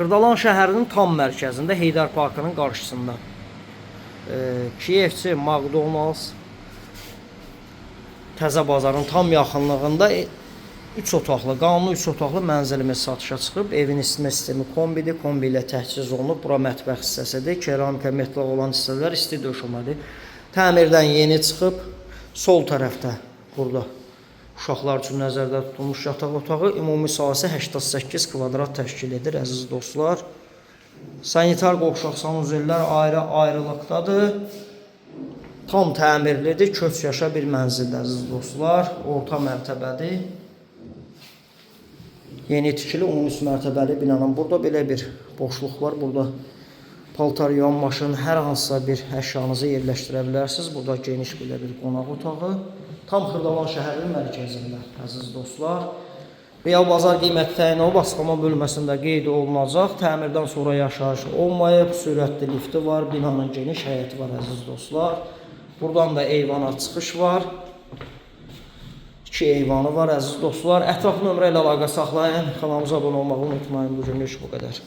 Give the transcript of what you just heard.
Xırdalan şəhərinin tam mərkəzində, Heydər Parkının qarşısında. KFC, McDonald's, Təzə bazarın tam yaxınlığında 3 otaqlı, qanuni 3 otaqlı mənzilimiz satışa çıxıb. Evin isitmə sistemi kombidir, kombi ilə təchiz olunub. Bura mətbəx hissəsidir, keramika, metal olan hissələr isti döşəmədir. Təmirdən yeni çıxıb. Sol tərəfdə burada uşaqlar üçün nəzərdə tutulmuş yataq otağı. Ümumi sahəsi 88 kvadrat təşkil edir, əziz dostlar. Sanitar qovşaq sanuzellər ayrı-ayrılıqdadır. Tam təmirlidir, köç yaşa bir mənzildir, əziz dostlar. Orta mərtəbədir. Yeni tikili 13 mərtəbəli binanın burada belə bir boşluq var. Burada paltar yuyan maşın, hər hansısa bir əşyanızı yerləşdirə bilərsiniz. Burada geniş belə bir qonaq otağı. Tam Xırdalan şəhərinin mərkəzində, əziz dostlar. Real bazar qiyməti təyin olub, açıqlama bölməsində qeyd olunacaq. Təmirdən sonra yaşayış olmayıb, sürətli lifti var, binanın geniş həyəti var, əziz dostlar. Buradan da eyvana çıxış var. 2 eyvanı var, əziz dostlar. Ətraf nömrə ilə əlaqə saxlayın. Kanalımıza abunə olmağı unutmayın. Bu günlük bu qədər.